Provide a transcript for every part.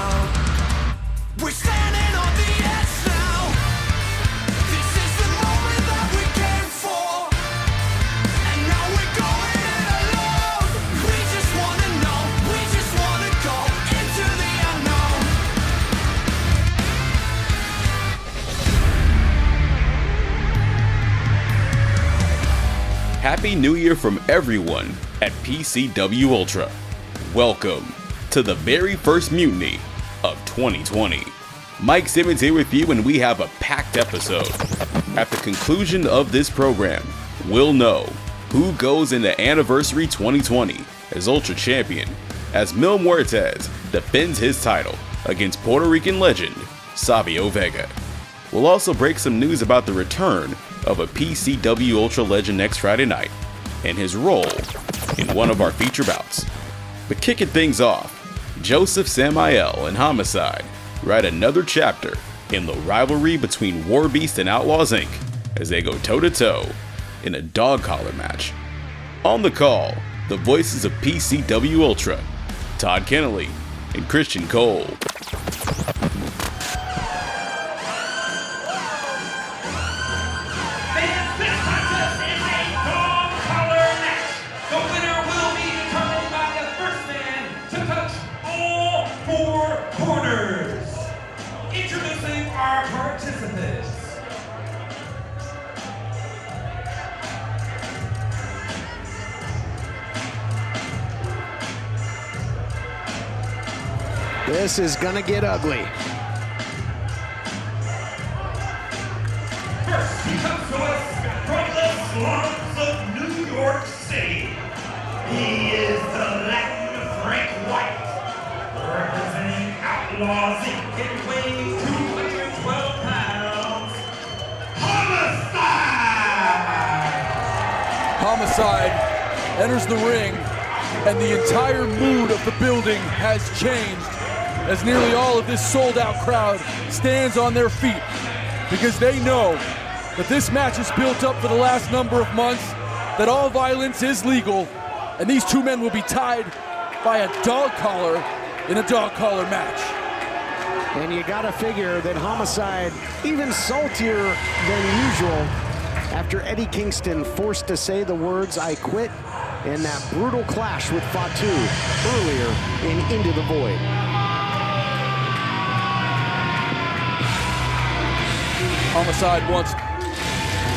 now. We're standing on the edge now. This is the moment that we came for, and now we're going it alone. We just wanna know, we just wanna go into the unknown. Happy New Year from everyone at PCW Ultra. Welcome to the very first Mutiny of 2020. Mike Simmons here with you, and we have a packed episode. At the conclusion of this program, we'll know who goes into Anniversary 2020 as Ultra Champion, as Muertes defends his title against Puerto Rican legend Savio Vega. We'll also break some news about the return of a PCW Ultra legend next Friday night and his role in one of our feature bouts. But kicking things off, Josef Samael and Homicide write another chapter in the rivalry between WARBEAST and Outlaws Inc. as they go toe-to-toe in a dog collar match. On the call, the voices of PCW Ultra, Todd Kennelly and Christian Cole. This is gonna get ugly. First, he comes to us from the slums of New York City. He is the Latin Frank White, representing Outlaws Inc. and weighs 212 pounds. Homicide! Homicide enters the ring, and the entire mood of the building has changed as nearly all of this sold-out crowd stands on their feet because they know that this match is built up for the last number of months, that all violence is legal, and these two men will be tied by a dog collar in a dog collar match. And you gotta figure that Homicide even saltier than usual after Eddie Kingston forced to say the words "I quit" in that brutal clash with Fatu earlier in Into the Void. Homicide wants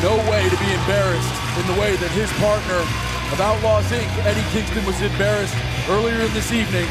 no way to be embarrassed in the way that his partner of Outlaws Inc., Eddie Kingston, was embarrassed earlier in this evening.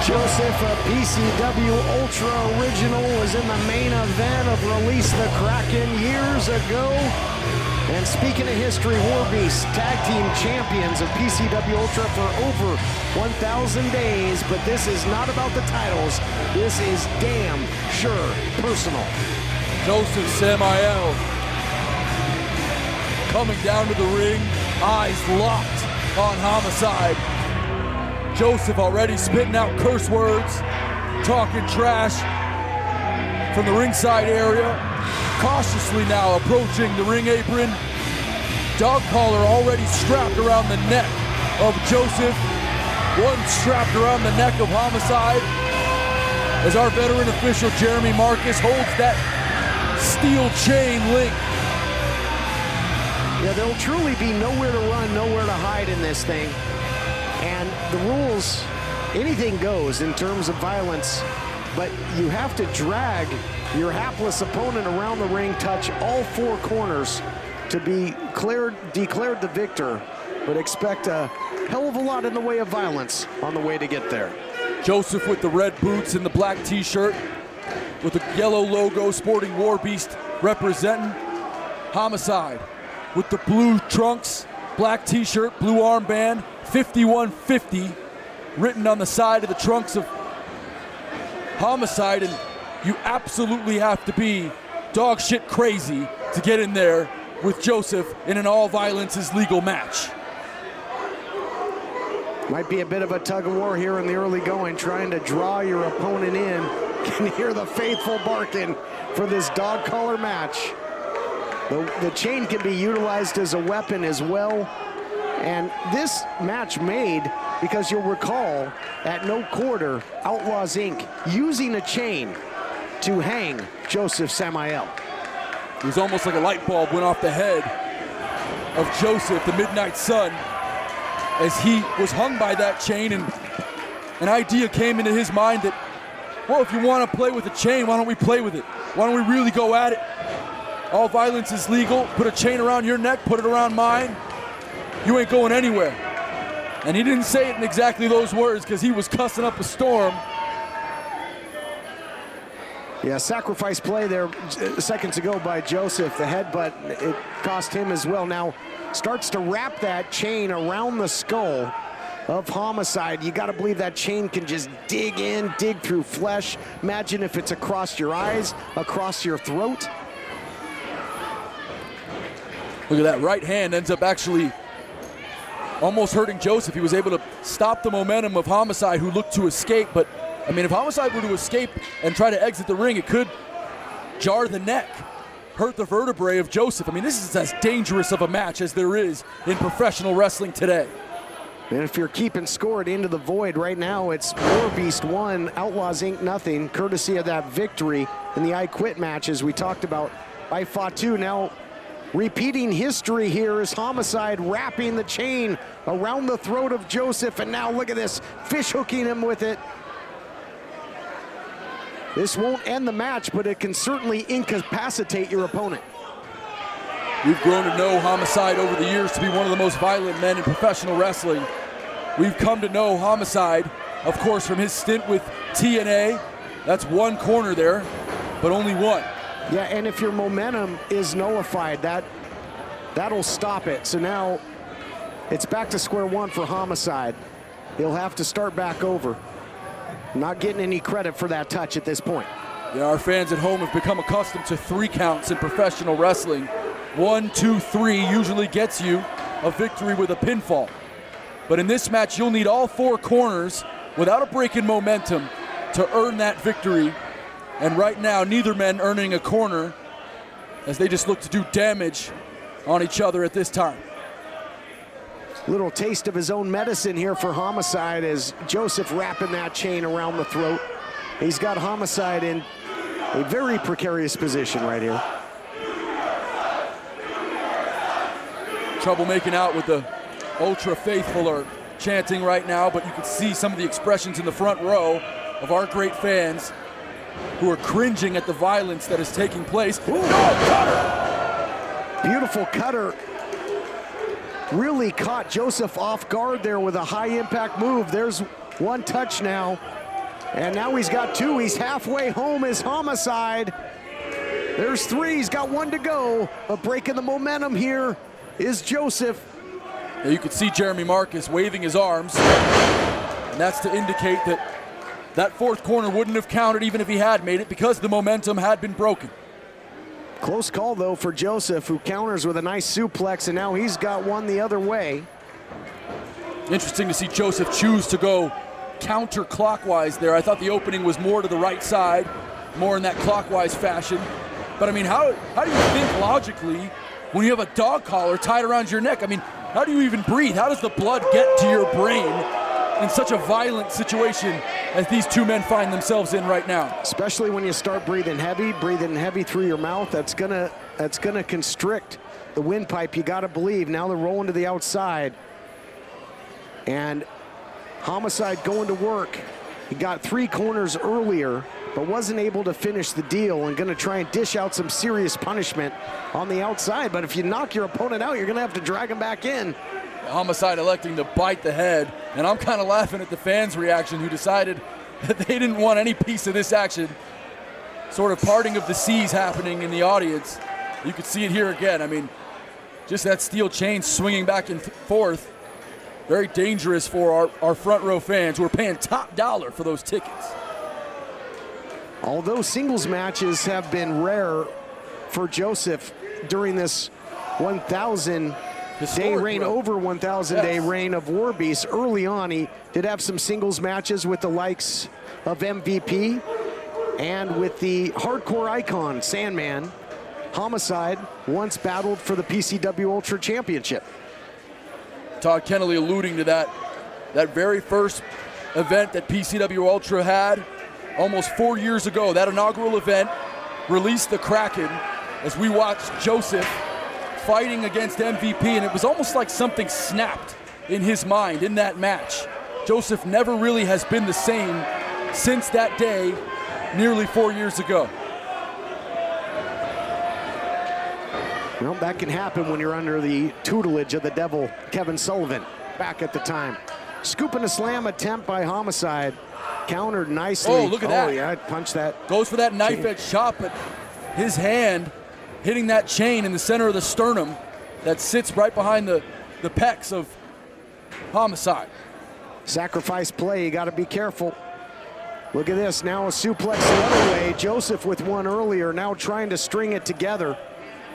Josef, a PCW Ultra original, was in the main event of Release the Kraken years ago. And speaking of history, WARBEAST tag team champions of PCW Ultra for over 1,000 days. But this is not about the titles. This is damn sure personal. Josef Samael coming down to the ring, eyes locked on Homicide. Josef already spitting out curse words, talking trash from the ringside area, cautiously now approaching the ring apron. Dog collar already strapped around the neck of Josef, one strapped around the neck of Homicide, as our veteran official Jeremy Marcus holds that steel chain link. Yeah, there'll truly be nowhere to run, nowhere to hide in this thing. And the rules, anything goes in terms of violence, but you have to drag your hapless opponent around the ring, touch all four corners to be declared the victor, but expect a hell of a lot in the way of violence on the way to get there. Josef with the red boots and the black t-shirt with the yellow logo sporting WARBEAST representing. Homicide with the blue trunks, black t-shirt, blue armband, 5150 written on the side of the trunks of Homicide, and you absolutely have to be dog shit crazy to get in there with Josef in an all violence is legal match. Might be a bit of a tug of war here in the early going, trying to draw your opponent in. Can hear the faithful barking for this dog collar match. The chain can be utilized as a weapon as well. And this match made, because you'll recall, at no quarter, Outlaws Inc. using a chain to hang Josef Samael. It was almost like a light bulb went off the head of Josef, the Midnight Sun, as he was hung by that chain, and an idea came into his mind that, well, if you want to play with a chain, why don't we play with it? Why don't we really go at it? All violence is legal. Put a chain around your neck, put it around mine. You ain't going anywhere. And he didn't say it in exactly those words because he was cussing up a storm. Yeah, sacrifice play there seconds ago by Josef. The headbutt, it cost him as well. Now starts to wrap that chain around the skull of Homicide. You got to believe that chain can just dig in, dig through flesh. Imagine if it's across your eyes, across your throat. Look at that, right hand ends up actually almost hurting Josef. He was able to stop the momentum of Homicide, who looked to escape. But I mean, if Homicide were to escape and try to exit the ring, it could jar the neck, hurt the vertebrae of Josef. I mean, this is as dangerous of a match as there is in professional wrestling today. And if you're keeping score at Into the Void right now, it's WARBEAST 1, Outlaws Inc. nothing, courtesy of that victory in the I Quit matches we talked about by Fatu. Now repeating history here is Homicide wrapping the chain around the throat of Josef, and now look at this, fish hooking him with it. This won't end the match, but it can certainly incapacitate your opponent. We've grown to know Homicide over the years to be one of the most violent men in professional wrestling. We've come to know Homicide, of course, from his stint with TNA. That's one corner there, but only one. Yeah, and if your momentum is nullified, that'll stop it. So now it's back to square one for Homicide. He'll have to start back over. Not getting any credit for that touch at this point. Yeah, our fans at home have become accustomed to 3 counts in professional wrestling. 1, 2, 3 usually gets you a victory with a pinfall. But in this match, you'll need all 4 corners without a break in momentum to earn that victory. And right now, neither man earning a corner as they just look to do damage on each other at this time. Little taste of his own medicine here for Homicide as Josef wrapping that chain around the throat. He's got Homicide in a very precarious position right here. Trouble making out with the Ultra faithful are chanting right now, but you can see some of the expressions in the front row of our great fans who are cringing at the violence that is taking place. Ooh. Beautiful cutter. Really caught Josef off guard there with a high impact move. There's one touch now. And now he's got 2. He's halfway home as Homicide. There's 3, he's got 1 to go. But breaking the momentum here is Josef. Yeah, you can see Jeremy Marcus waving his arms. And that's to indicate that that 4th corner wouldn't have counted even if he had made it because the momentum had been broken. Close call though for Josef, who counters with a nice suplex, and now he's got 1 the other way. Interesting to see Josef choose to go counterclockwise there. I thought the opening was more to the right side, more in that clockwise fashion. But I mean, how do you think logically when you have a dog collar tied around your neck? I mean, how do you even breathe? How does the blood get to your brain in such a violent situation as these 2 men find themselves in right now? Especially when you start breathing heavy through your mouth. That's gonna constrict the windpipe, you gotta believe. Now they're rolling to the outside. And Homicide going to work. He got 3 corners earlier, but wasn't able to finish the deal, and gonna try and dish out some serious punishment on the outside. But if you knock your opponent out, you're gonna have to drag him back in. Homicide electing to bite the head, and I'm kind of laughing at the fans' reaction who decided that they didn't want any piece of this action. Sort of parting of the seas happening in the audience. You could see it here again. I mean, just that steel chain swinging back and forth. Very dangerous for our front row fans who are paying top dollar for those tickets. Although singles matches have been rare for Josef during this 1,000 day reign, over 1,000 day reign of WARBEAST. Early on, he did have some singles matches with the likes of MVP and with the hardcore icon Sandman. Homicide once battled for the PCW Ultra Championship. Todd Kennelly alluding to that very first event that PCW Ultra had almost 4 years ago. That inaugural event released the Kraken as we watched Josef fighting against MVP, and it was almost like something snapped in his mind in that match. Josef never really has been the same since that day nearly 4 years ago. Well, that can happen when you're under the tutelage of the devil, Kevin Sullivan, back at the time. Scoop and a slam attempt by Homicide. Countered nicely. Oh, look at that. Oh, yeah, punched that. Goes for that knife edge chop, but his hand hitting that chain in the center of the sternum that sits right behind the pecs of Homicide. Sacrifice play, you got to be careful. Look at this, now a suplex the other way. Josef with one earlier, now trying to string it together.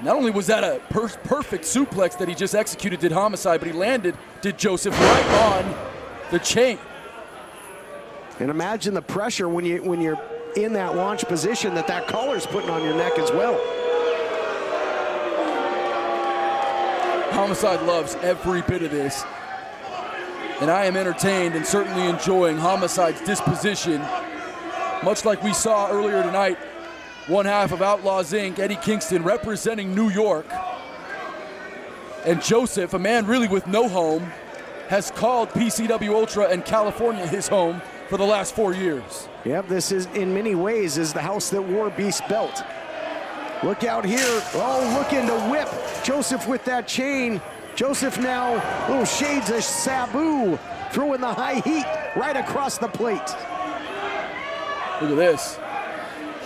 Not only was that a perfect suplex that he just executed, did Homicide, but he landed, did Josef, right on the chain. And imagine the pressure when you're in that launch position that collar's putting on your neck as well. Homicide loves every bit of this. And I am entertained and certainly enjoying Homicide's disposition. Much like we saw earlier tonight, one half of Outlaws Inc., Eddie Kingston, representing New York. And Josef, a man really with no home, has called PCW Ultra and California his home for the last 4 years. Yep, this is in many ways is the house that WARBEAST built. Look out here, oh, looking to whip. Josef with that chain. Josef now, little shades of Sabu, throwing the high heat right across the plate. Look at this,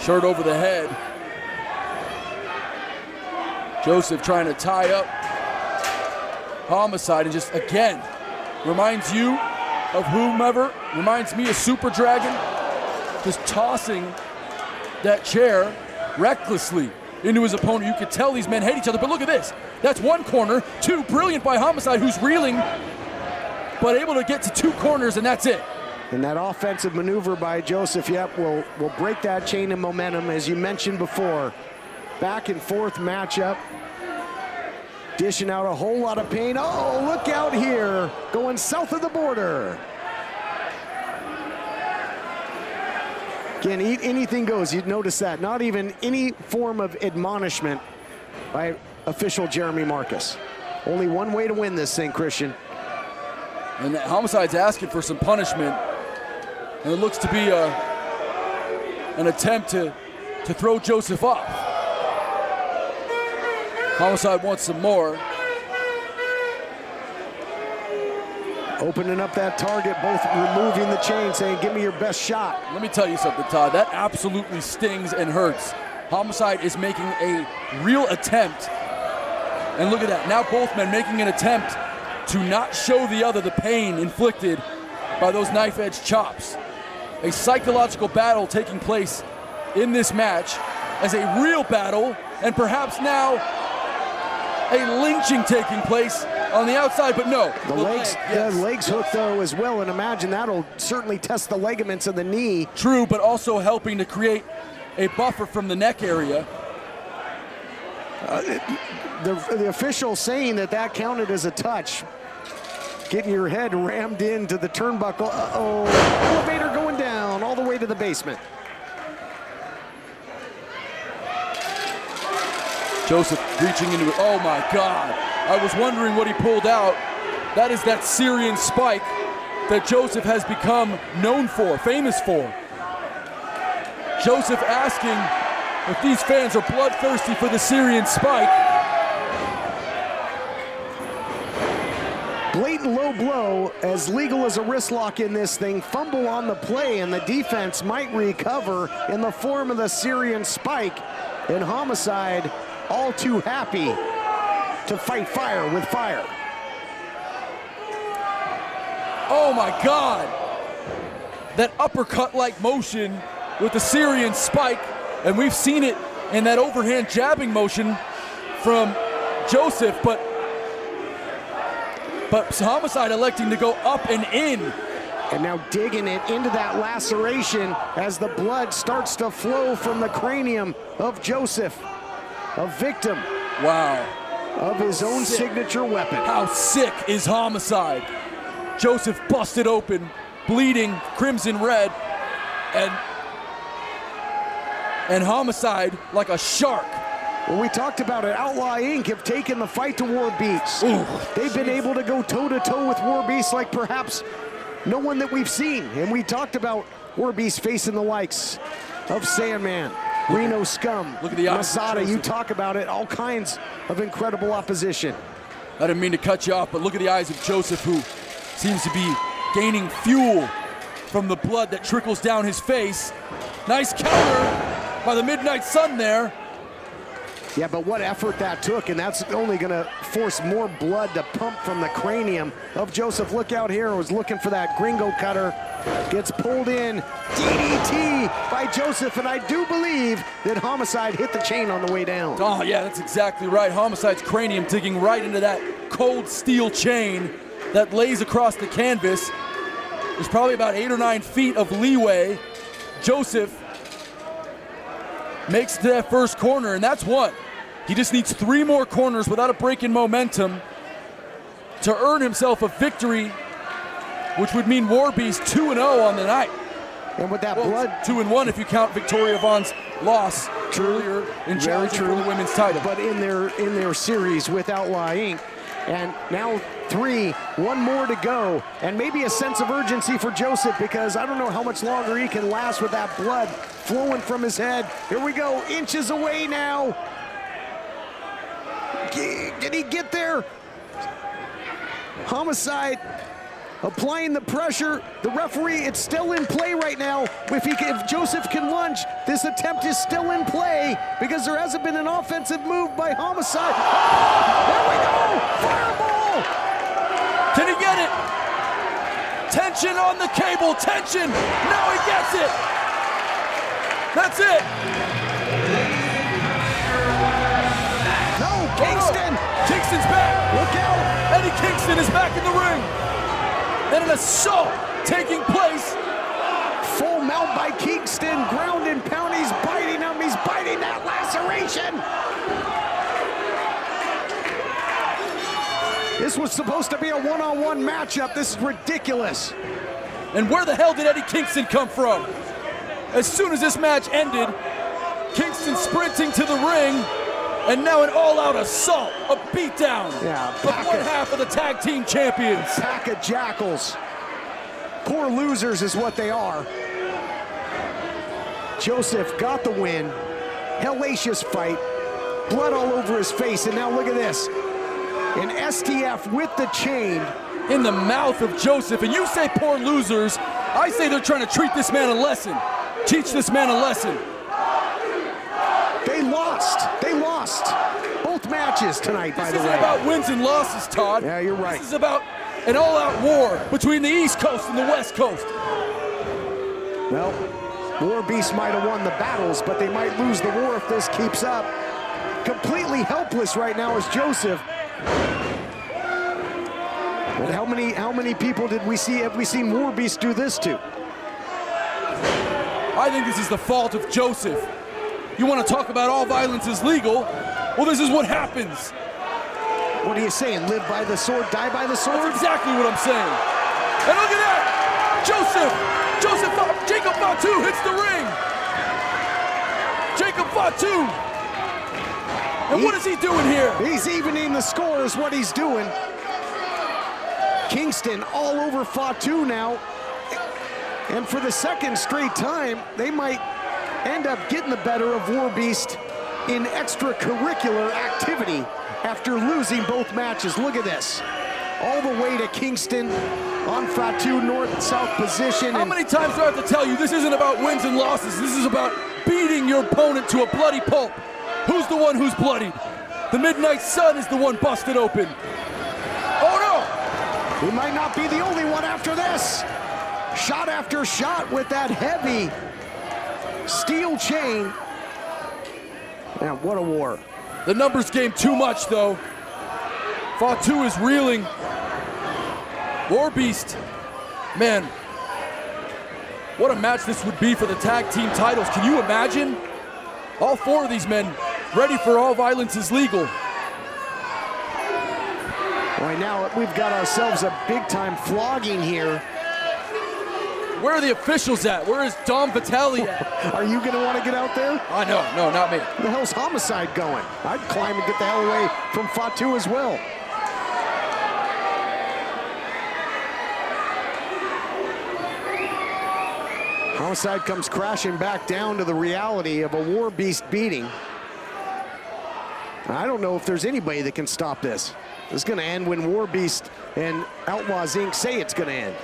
shirt over the head. Josef trying to tie up Homicide and just, again, reminds you of whomever, reminds me of Super Dragon, just tossing that chair recklessly into his opponent. You could tell these men hate each other, but look at this. That's one corner, two, brilliant by Homicide, who's reeling, but able to get to two corners, and that's it. And that offensive maneuver by Josef, yep, will break that chain of momentum, as you mentioned before. Back and forth matchup. Dishing out a whole lot of pain. Oh, look out here, going south of the border. Again, anything goes, you'd notice that. Not even any form of admonishment by official Jeremy Marcus. Only one way to win this thing, Christian. And Homicide's asking for some punishment. And it looks to be an attempt to throw Josef off. Homicide wants some more. Opening up that target, both removing the chain, saying, give me your best shot. Let me tell you something, Todd. That absolutely stings and hurts. Homicide is making a real attempt. And look at that. Now both men making an attempt to not show the other the pain inflicted by those knife-edge chops. A psychological battle taking place in this match as a real battle, and perhaps now a lynching taking place on the outside, but no. The legs hook though as well, and imagine that'll certainly test the ligaments of the knee. True, but also helping to create a buffer from the neck area. The official saying that counted as a touch. Getting your head rammed into the turnbuckle. Uh-oh, elevator going down all the way to the basement. Josef reaching into it. Oh my God. I was wondering what he pulled out. That is that Syrian spike that Josef has become known for, famous for. Josef asking if these fans are bloodthirsty for the Syrian spike. Blatant low blow, as legal as a wrist lock in this thing. Fumble on the play, and the defense might recover in the form of the Syrian spike. And Homicide all too happy to fight fire with fire. Oh my God. That uppercut-like motion with the Syrian spike, and we've seen it and that overhand jabbing motion from Josef, but Homicide electing to go up and in. And now digging it into that laceration as the blood starts to flow from the cranium of Josef, a victim. Wow. Of his own Sick. signature weapon. How sick is Homicide? Josef busted open, bleeding crimson red, and Homicide like a shark. Well, we talked about it. Outlaw Inc. have taken the fight to WARBEAST. They've been able to go toe-to-toe with WARBEAST like perhaps no one that we've seen. And we talked about WARBEAST facing the likes of Sandman, Reno Scum, Look at the eyes of Masada. Josef. You talk about it, all kinds of incredible opposition. I didn't mean to cut you off, but look at the eyes of Josef, who seems to be gaining fuel from the blood that trickles down his face. Nice counter by the Midnight Sun there. Yeah, but what effort that took, and that's only gonna force more blood to pump from the cranium of Josef. Look out here, was looking for that gringo cutter. Gets pulled in, DDT by Josef, and I do believe that Homicide hit the chain on the way down. Oh yeah, that's exactly right. Homicide's cranium digging right into that cold steel chain that lays across the canvas. There's probably about 8 or 9 feet of leeway. Josef makes it to that first corner, and that's one. He just needs 3 more corners without a break in momentum to earn himself a victory, which would mean WARBEAST 2-0 on the night. And with that blood, 2-1 if you count Victoria Vaughn's loss earlier in challenging for the women's title. but in their series with Outlaw Inc. And now 3, 1 more to go, and maybe a sense of urgency for Josef, because I don't know how much longer he can last with that blood flowing from his head. Here we go, inches away now. Did he get there? Homicide applying the pressure. The referee, it's still in play right now. If Josef can lunge, this attempt is still in play because there hasn't been an offensive move by Homicide. There we go, fireball! Can he get it? Tension on the cable, tension! Now he gets it! That's it! No, Kingston! Kingston's back! Look out! Eddie Kingston is back in the ring! And an assault taking place. Full mount by Kingston, ground and pound, he's biting him, he's biting that laceration! This was supposed to be a one-on-one matchup. This is ridiculous. And where the hell did Eddie Kingston come from? As soon as this match ended, Kingston sprinting to the ring, and now an all-out assault, a beatdown of one half of the tag team champions. Pack of jackals. Poor losers is what they are. Josef got the win. Hellacious fight. Blood all over his face, and now look at this. An STF with the chain. In the mouth of Josef, and you say poor losers, I say they're trying to treat this man a lesson. Teach this man a lesson. They lost. They lost both matches tonight, by the way. This isn't about wins and losses, Todd. Yeah, you're right. This is about an all-out war between the East Coast and the West Coast. Well, WARBEAST might have won the battles, but they might lose the war if this keeps up. Completely helpless right now is Josef. But how many people did we see? Have we seen WARBEAST do this to? I think this is the fault of Josef. You want to talk about all violence is legal? Well, this is what happens. What are you saying? Live by the sword, die by the sword? That's exactly what I'm saying. And look at that! Jacob Fatu hits the ring! Jacob Fatu! And what is he doing here? He's evening the score is what he's doing. Kingston all over Fatu now. And for the second straight time, they might end up getting the better of WARBEAST in extracurricular activity after losing both matches. Look at this. All the way to Kingston on Fatu, north-south position. How many times do I have to tell you this isn't about wins and losses? This is about beating your opponent to a bloody pulp. Who's the one who's bloodied? The Midnight Sun is the one busted open. Oh no! He might not be the only one after this. Shot after shot with that heavy steel chain. Man, what a war. The numbers game too much, though. Fatu is reeling. WARBEAST, man, what a match this would be for the tag team titles. Can you imagine? All four of these men ready for All Violence is Legal. Right now, we've got ourselves a big-time flogging here. Where are the officials at? Where is Dom Vitale at? Are you going to want to get out there? I know, no, not me. Where the hell's Homicide going? I'd climb and get the hell away from Fatu as well. Homicide comes crashing back down to the reality of a WARBEAST beating. I don't know if there's anybody that can stop this. This is going to end when WARBEAST and Outlaws Inc. say it's going to end.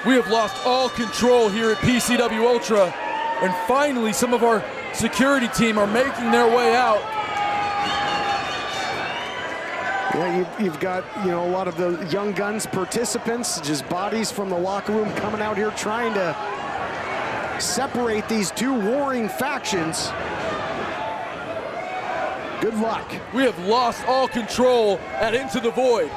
We have lost all control here at PCW Ultra, and finally some of our security team are making their way out. Yeah, you've got, you know, a lot of the Young Guns participants, just bodies from the locker room coming out here trying to separate these two warring factions. Good luck. We have lost all control at Into the Void.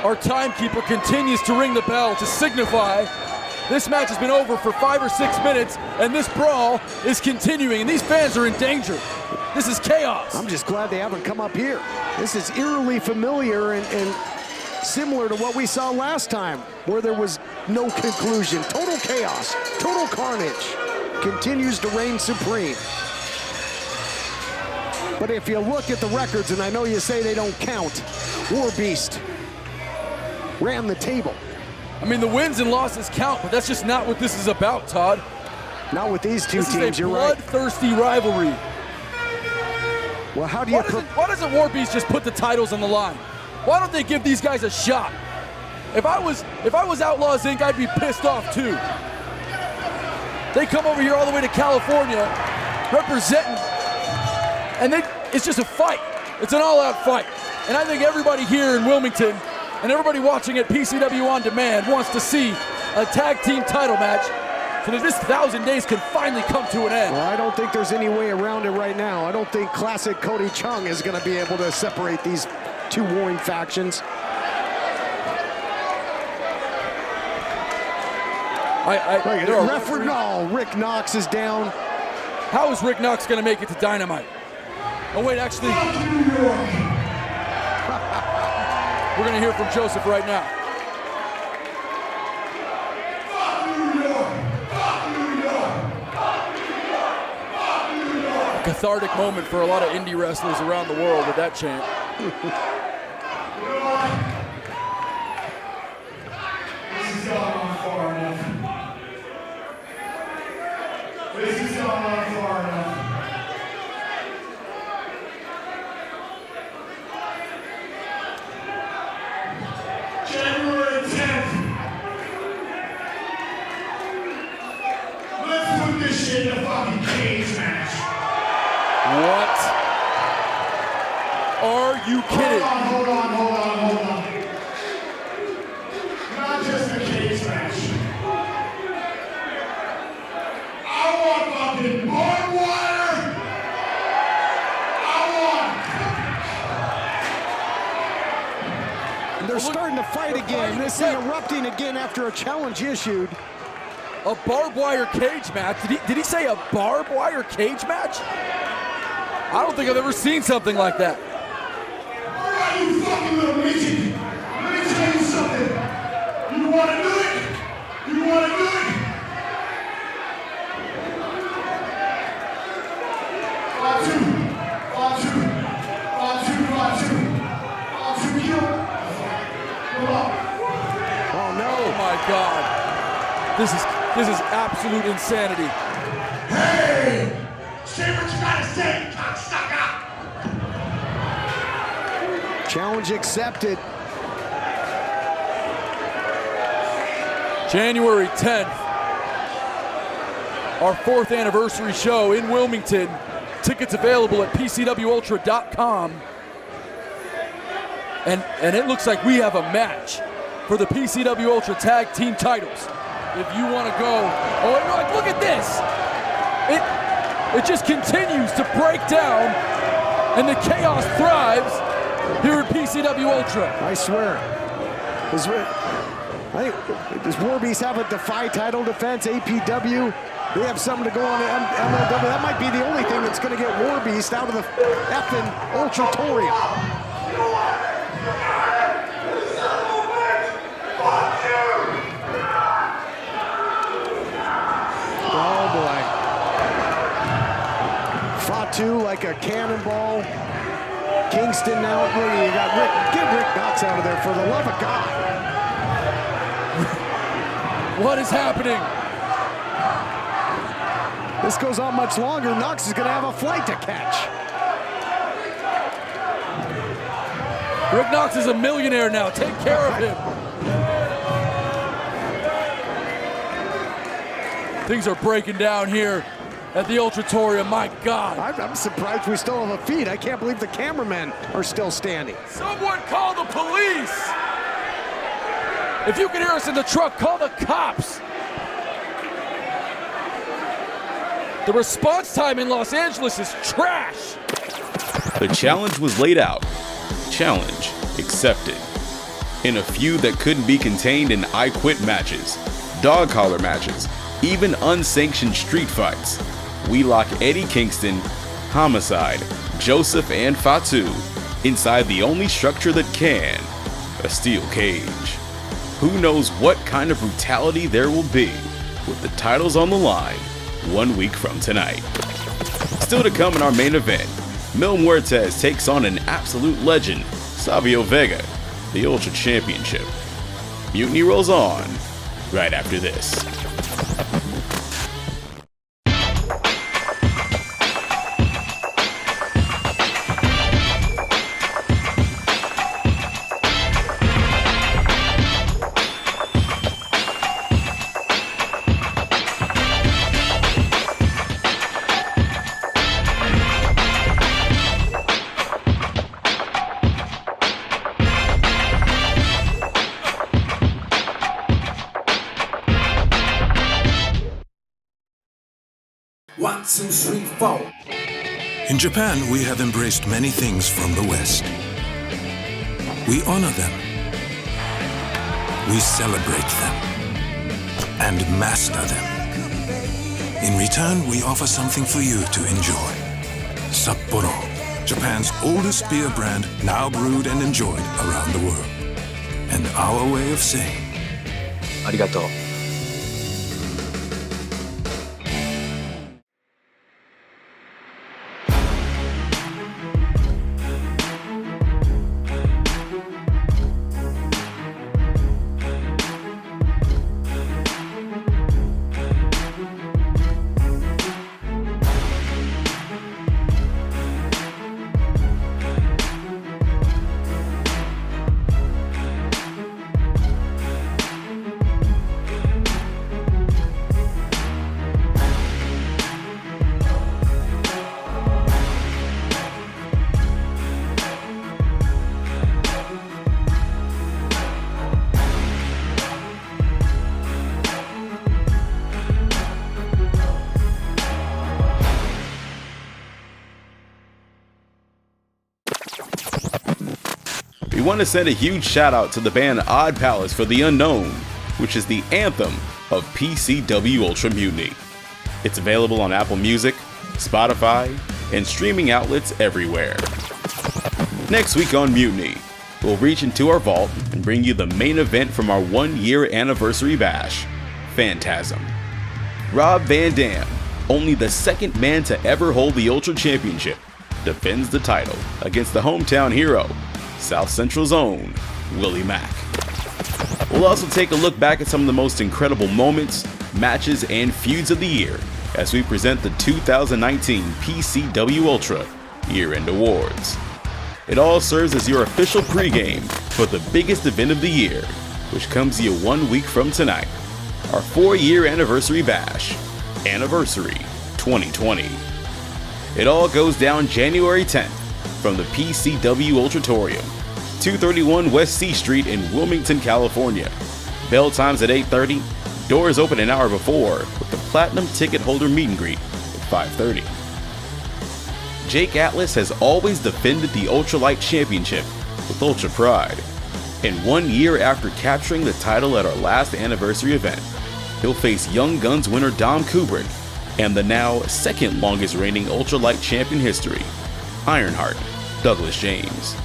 Our timekeeper continues to ring the bell to signify this match has been over for 5 or 6 minutes, and this brawl is continuing, and these fans are in danger. This is chaos. I'm just glad they haven't come up here. This is eerily familiar and similar to what we saw last time, where there was no conclusion. Total chaos, total carnage continues to reign supreme. But if you look at the records, and I know you say they don't count, WARBEAST ran the table. I mean, the wins and losses count, but that's just not what this is about, Todd. Not with these two this teams, is a you're right. bloodthirsty rivalry. Well, how do you... Why doesn't WARBEAST just put the titles on the line? Why don't they give these guys a shot? If I was Outlaws Inc., I'd be pissed off too. They come over here all the way to California, representing, and it's just a fight. It's an all-out fight. And I think everybody here in Wilmington and everybody watching at PCW On Demand wants to see a tag team title match so that this 1,000 days can finally come to an end. Well, I don't think there's any way around it right now. I don't think classic Cody Chung is going to be able to separate these two warring factions. Rick Knox is down. How is Rick Knox going to make it to Dynamite? Oh wait, actually, we're going to hear from Joseph right now. A cathartic moment for a lot of indie wrestlers around the world with that chant. This is going on far enough. This is going on far enough. January 10th. Let's put this shit in a fucking cage match. What? Are you kidding? Hold on. Not just a cage match. I want fucking barbed wire. They're starting to fight again. This is erupting again after a challenge issued. A barbed wire cage match? Did he say a barbed wire cage match? I don't think I've ever seen something like that. All right, you fucking little midget. Let me tell you something. You want to do it? You want to do it? Oh no! Oh my God! This is absolute insanity. Hey! Say what you gotta say, cocksucker! Challenge accepted. January 10th, our 4th anniversary show in Wilmington. Tickets available at PCWUltra.com. And it looks like we have a match for the PCW Ultra Tag Team titles. If you want to go, look at this. it just continues to break down, and the chaos thrives here at PCW Ultra. I swear. Does WARBEAST have a DEFY title defense? APW? They have something to go on in MLW. That might be the only thing that's going to get WARBEAST out of the effing Ultratorium. Oh boy. Fatu like a cannonball. Kingston now. You got Rick. Get Rick Knox out of there for the love of God. What is happening? This goes on much longer. Knox is going to have a flight to catch. Rick Knox is a millionaire now. Take care of him. Things are breaking down here at the Ultratorium. My God. I'm surprised we still have a feed. I can't believe the cameramen are still standing. Someone call the police. If you can hear us in the truck, call the cops. The response time in Los Angeles is trash. The challenge was laid out. Challenge accepted. In a feud that couldn't be contained in I Quit matches, dog collar matches, even unsanctioned street fights, we lock Eddie Kingston, Homicide, Joseph, and Fatu inside the only structure that can, a steel cage. Who knows what kind of brutality there will be with the titles on the line 1 week from tonight. Still to come in our main event, Muertes takes on an absolute legend, Savio Vega, the Ultra Championship. Mutiny rolls on right after this. One, two, three, four. In Japan, we have embraced many things from the West. We honor them. We celebrate them. And master them. In return, we offer something for you to enjoy. Sapporo, Japan's oldest beer brand, now brewed and enjoyed around the world. And our way of saying, Arigato. We want to send a huge shout out to the band Odd Palace for The Unknown, which is the anthem of PCW Ultra Mutiny. It's available on Apple Music, Spotify, and streaming outlets everywhere. Next week on Mutiny, we'll reach into our vault and bring you the main event from our 1-year anniversary bash, Phantasm. Rob Van Dam, only the second man to ever hold the Ultra Championship, defends the title against the hometown hero, South Central's own Willie Mack. We'll also take a look back at some of the most incredible moments, matches, and feuds of the year as we present the 2019 PCW Ultra Year-End Awards. It all serves as your official pregame for the biggest event of the year, which comes to you 1 week from tonight, our 4-year anniversary bash, Anniversary 2020. It all goes down January 10th from the PCW Ultratorium, 231 West C Street in Wilmington, California. Bell times at 8:30, doors open an hour before with the Platinum Ticket Holder Meet and Greet at 5:30. Jake Atlas has always defended the Ultralight Championship with ultra pride. And 1 year after capturing the title at our last anniversary event, he'll face Young Guns winner Dom KUBRICK and the now second longest reigning Ultralight champion history, Ironheart Douglas James.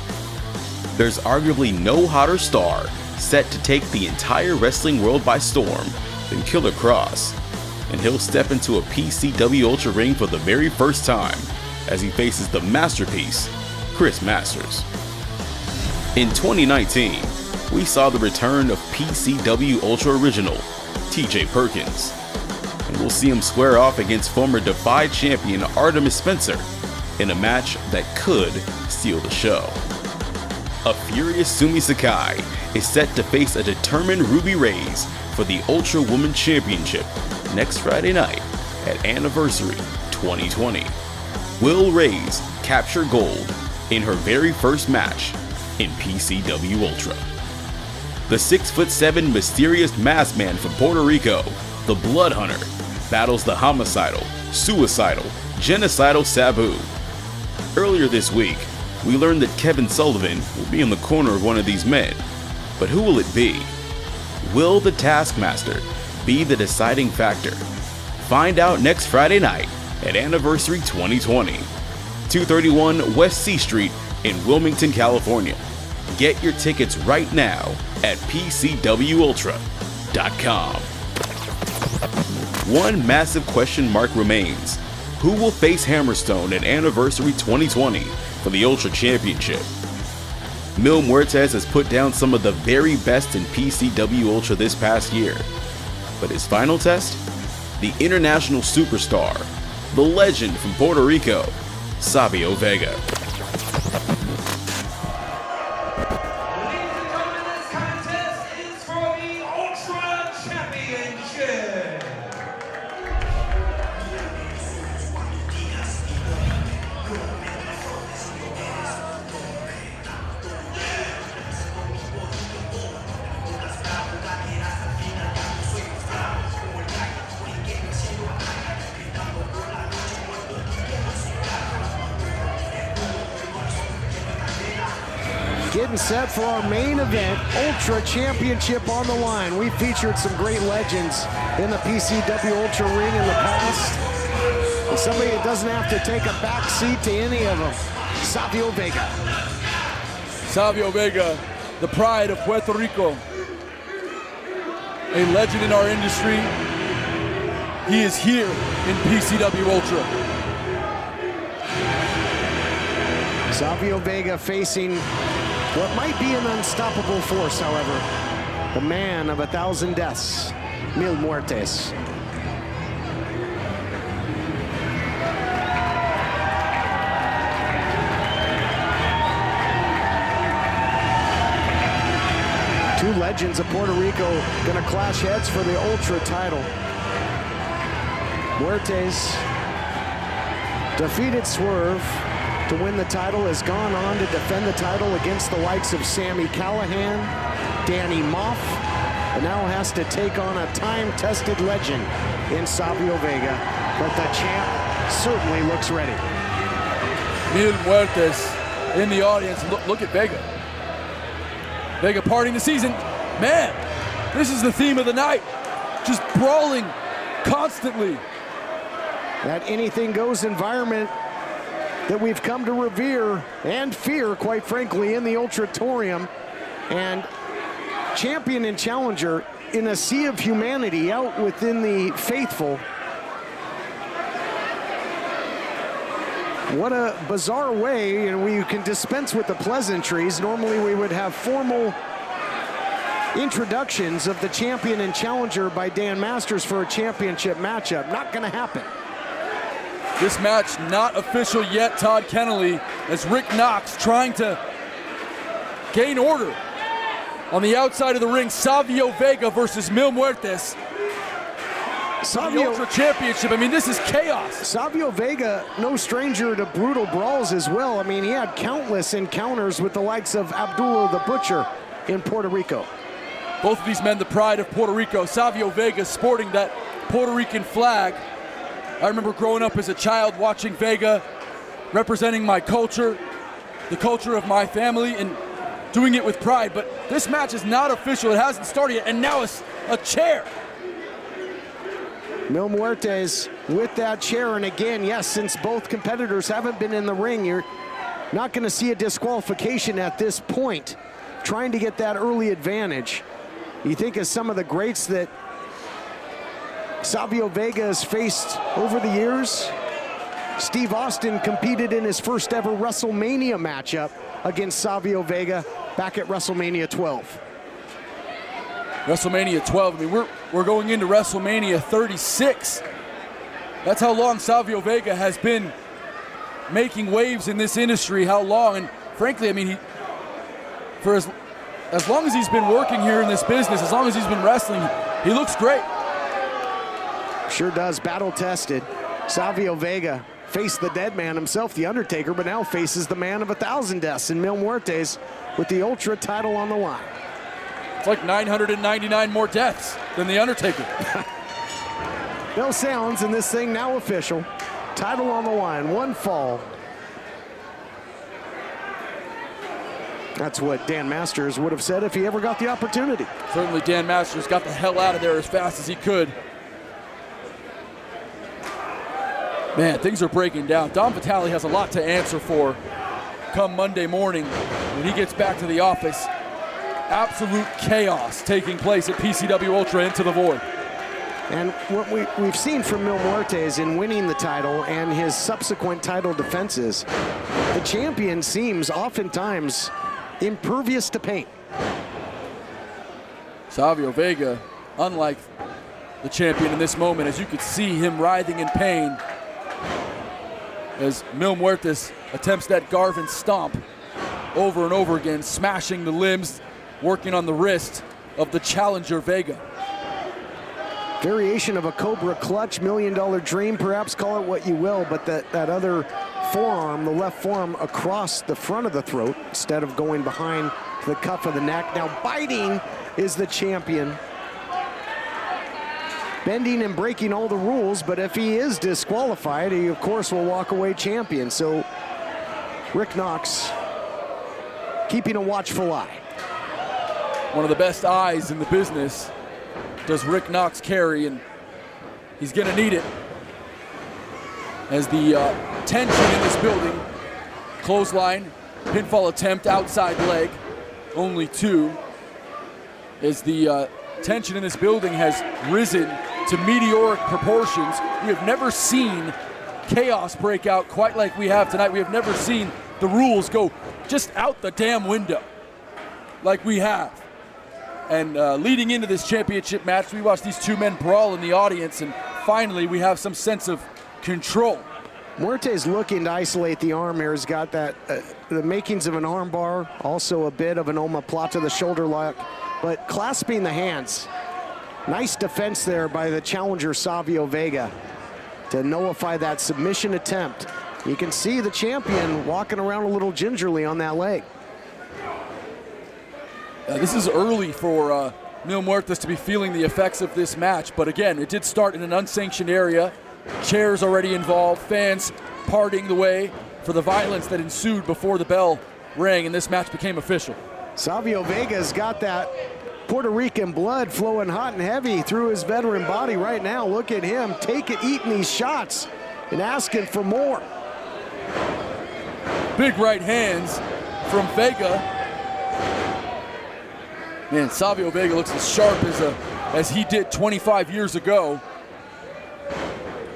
There's arguably no hotter star set to take the entire wrestling world by storm than Killer Kross, and he'll step into a PCW Ultra ring for the very first time as he faces the masterpiece, Chris Masters. In 2019, we saw the return of PCW Ultra original, TJ Perkins, and we'll see him square off against former DEFY champion ARTEMIS Spencer in a match that could steal the show. A furious Sumi Sakai is set to face a determined Ruby Reyes for the Ultra Woman Championship next Friday night at Anniversary 2020. Will Reyes capture gold in her very first match in PCW Ultra? The 6'7" mysterious masked man from Puerto Rico, the Blood Hunter, battles the homicidal, suicidal, genocidal Sabu. Earlier this week, we learned that Kevin Sullivan will be in the corner of one of these men. But who will it be? Will the Taskmaster be the deciding factor? Find out next Friday night at Anniversary 2020, 231 West C Street in Wilmington, California. Get your tickets right now at PCWUltra.com. One massive question mark remains. Who will face Hammerstone at Anniversary 2020 for the Ultra Championship? Mil Muertes has put down some of the very best in PCW Ultra this past year. But his final test? The international superstar, the legend from Puerto Rico, Savio Vega. This contest is for the Ultra Championship. Getting set for our main event, Ultra Championship on the line. We featured some great legends in the PCW Ultra ring in the past. And somebody that doesn't have to take a back seat to any of them, Savio Vega. Savio Vega, the pride of Puerto Rico. A legend in our industry. He is here in PCW Ultra. Savio Vega facing what might be an unstoppable force, however. The man of 1,000 deaths, Mil Muertes. Two legends of Puerto Rico gonna clash heads for the Ultra title. Muertes defeated Swerve to win the title, has gone on to defend the title against the likes of Sami Callihan, Danny Moff, and now has to take on a time-tested legend in Savio Vega, but the champ certainly looks ready. Mil Muertes in the audience. Look at Vega. Vega parting the season. Man, this is the theme of the night. Just brawling constantly. That anything-goes environment that we've come to revere and fear, quite frankly, in the Ultratorium. And champion and challenger in a sea of humanity out within the faithful. What a bizarre way, and we can dispense with the pleasantries. Normally we would have formal introductions of the champion and challenger by Dan Masters for a championship matchup. Not gonna happen. This match not official yet, Todd Kennelly, as Rick Knox trying to gain order. On the outside of the ring, Savio Vega versus Mil Muertes. The Ultra Championship, I mean, this is chaos. Savio Vega, no stranger to brutal brawls as well. I mean, he had countless encounters with the likes of Abdullah the Butcher in Puerto Rico. Both of these men, the pride of Puerto Rico. Savio Vega sporting that Puerto Rican flag. I remember growing up as a child watching Vega representing my culture, the culture of my family, and doing it with pride. But this match is not official. It hasn't started yet, and now it's a chair. Mil Muertes with that chair, and again, yes, since both competitors haven't been in the ring, you're not going to see a disqualification at this point, trying to get that early advantage. You think of some of the greats that Savio Vega has faced over the years. Steve Austin competed in his first ever WrestleMania matchup against Savio Vega back at WrestleMania 12. WrestleMania 12, I mean, we're going into WrestleMania 36. That's how long Savio Vega has been making waves in this industry, how long. And frankly, I mean, for as long as he's been working here in this business, as long as he's been wrestling, he looks great. Sure does, battle tested. Savio Vega faced the dead man himself, The Undertaker, but now faces the man of 1,000 deaths in Mil Muertes with the Ultra title on the line. It's like 999 more deaths than The Undertaker. No sounds, and this thing now official. Title on the line, one fall. That's what Dan Masters would have said if he ever got the opportunity. Certainly Dan Masters got the hell out of there as fast as he could. Man, things are breaking down. Dom Vitale has a lot to answer for come Monday morning when he gets back to the office. Absolute chaos taking place at PCW Ultra Into the Void. And what we've seen from Mil Muertes in winning the title and his subsequent title defenses, the champion seems oftentimes impervious to pain. Savio Vega, unlike the champion in this moment, as you could see him writhing in pain as Mil Muertes attempts that Garvin stomp over and over again, smashing the limbs, working on the wrist of the challenger Vega. Variation of a Cobra clutch, $1 Million Dream, perhaps call it what you will, but that other forearm, the left forearm across the front of the throat instead of going behind the cuff of the neck. Now biting is the champion. Bending and breaking all the rules, but if he is disqualified, he of course will walk away champion. So Rick Knox keeping a watchful eye. One of the best eyes in the business does Rick Knox carry, and he's gonna need it as the tension in this building. Clothesline, pinfall attempt, outside leg, only two, as the tension in this building has risen to meteoric proportions. We have never seen chaos break out quite like we have tonight. We have never seen the rules go just out the damn window like we have. And leading into this championship match, we watched these two men brawl in the audience, and finally we have some sense of control. Muertes looking to isolate the arm here. Has got that the makings of an arm bar, also a bit of an omoplata, the shoulder lock, but clasping the hands. Nice defense there by the challenger Savio Vega to nullify that submission attempt. You can see the champion walking around a little gingerly on that leg. This is early for Mil Muertes to be feeling the effects of this match, but again, it did start in an unsanctioned area. Chairs already involved, fans parting the way for the violence that ensued before the bell rang and this match became official. Savio Vega's got that Puerto Rican blood flowing hot and heavy through his veteran body right now. Look at him eating these shots and asking for more. Big right hands from Vega. Man, Savio Vega looks as sharp as he did 25 years ago.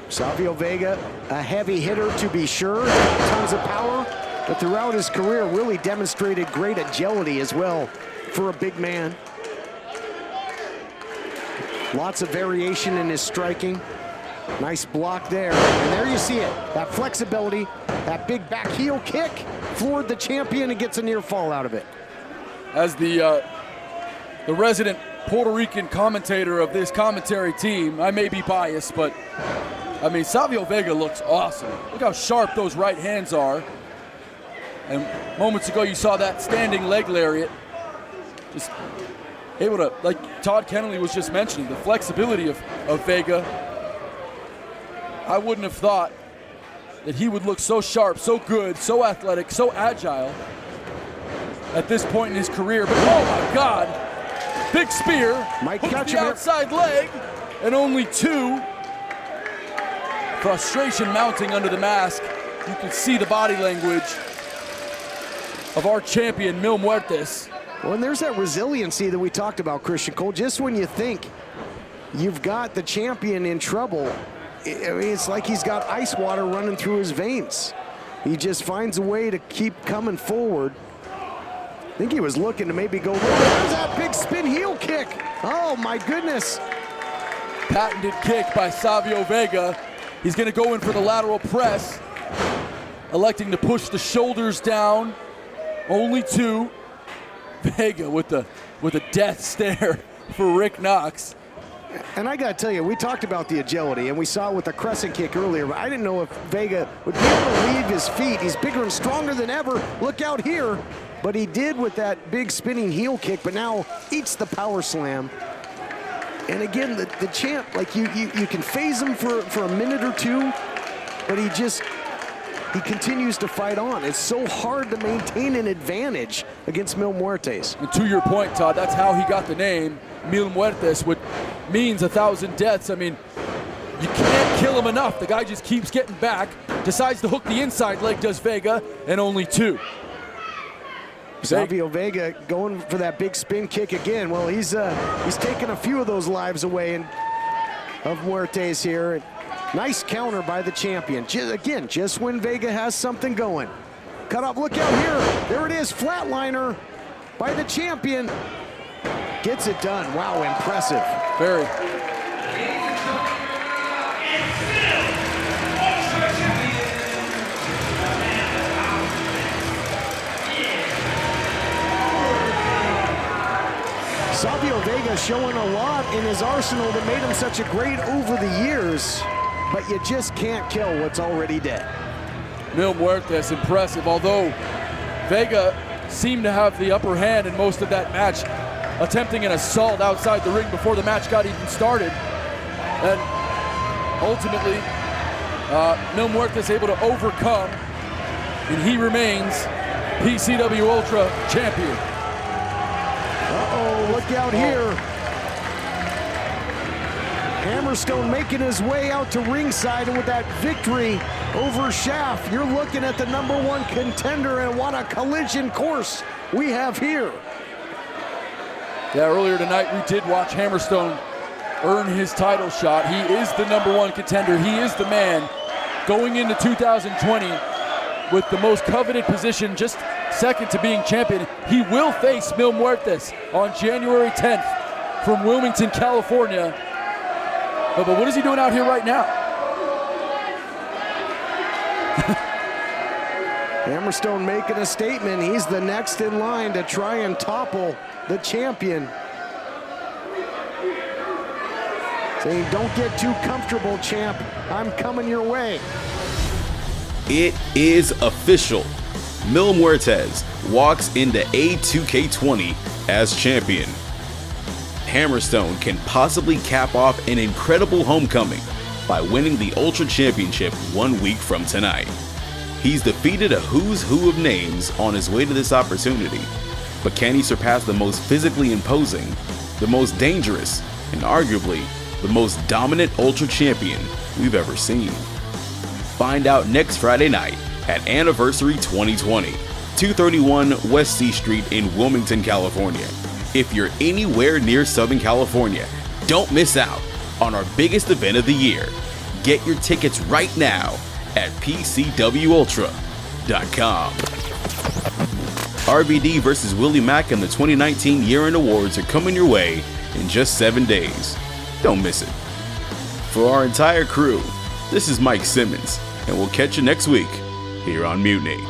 Savio Vega, a heavy hitter to be sure, tons of power, but throughout his career really demonstrated great agility as well for a big man. Lots of variation in his striking. Nice block there, and there you see it. That flexibility, that big back heel kick, floored the champion and gets a near fall out of it. As the resident Puerto Rican commentator of this commentary team, I may be biased, but I mean, Savio Vega looks awesome. Look how sharp those right hands are. And moments ago, you saw that standing leg lariat. Just able to, like Todd Kennelly was just mentioning, the flexibility of Vega. I wouldn't have thought that he would look so sharp, so good, so athletic, so agile at this point in his career. But oh my God, big spear, Might hooks catch the him here. outside leg, and only 2. Frustration mounting under the mask. You can see the body language of our champion, Mil Muertes. Well, and there's that resiliency that we talked about, Christian Cole. Just when you think you've got the champion in trouble, I mean, it's like he's got ice water running through his veins. He just finds a way to keep coming forward. I think he was looking to maybe go, there's that big spin heel kick. Oh my goodness. Patented kick by Savio Vega. He's gonna go in for the lateral press, electing to push the shoulders down. Only 2. Vega with a death stare for Rick Knox. And I gotta tell you, we talked about the agility, and we saw it with the crescent kick earlier, but I didn't know if Vega would be able to leave his feet. He's bigger and stronger than ever. Look out here. But he did with that big spinning heel kick, but now eats the power slam. And again, the champ, like you can phase him for a minute or 2, but he continues to fight on. It's so hard to maintain an advantage against Mil Muertes. And to your point, Todd, that's how he got the name Mil Muertes, which means 1,000 deaths. I mean, you can't kill him enough. The guy just keeps getting back, decides to hook the inside leg, does Vega, and only 2. Savio Vega going for that big spin kick again. Well, he's taken a few of those lives away of Muertes here. Nice counter by the champion. Again, just when Vega has something going. Cut off, look out here. There it is, flatliner by the champion. Gets it done. Wow, impressive. Very. Savio Vega showing a lot in his arsenal that made him such a great over the years, but you just can't kill what's already dead. Mil Muertes, impressive, although Vega seemed to have the upper hand in most of that match, attempting an assault outside the ring before the match got even started. And ultimately, Mil Muertes able to overcome, and he remains PCW Ultra Champion. Uh-oh, look out here. Hammerstone making his way out to ringside, and with that victory over Shaft, you're looking at the #1 contender, and what a collision course we have here. Yeah, earlier tonight we did watch Hammerstone earn his title shot. He is the #1 contender. He is the man going into 2020 with the most coveted position, just second to being champion. He will face Mil Muertes on January 10th from Wilmington, California. But what is he doing out here right now? Hammerstone making a statement. He's the next in line to try and topple the champion. Saying, don't get too comfortable, champ. I'm coming your way. It is official. Mil Muertes walks into A2K20 as champion. Hammerstone can possibly cap off an incredible homecoming by winning the Ultra Championship 1 week from tonight. He's defeated a who's who of names on his way to this opportunity, but can he surpass the most physically imposing, the most dangerous, and arguably the most dominant Ultra Champion we've ever seen? Find out next Friday night at Anniversary 2020, 231 West C Street in Wilmington, California. If you're anywhere near Southern California, don't miss out on our biggest event of the year. Get your tickets right now at PCWUltra.com. RVD versus Willie Mack in the 2019 Year in Awards are coming your way in just 7 days. Don't miss it. For our entire crew, this is Mike Simmons, and we'll catch you next week here on Mutiny.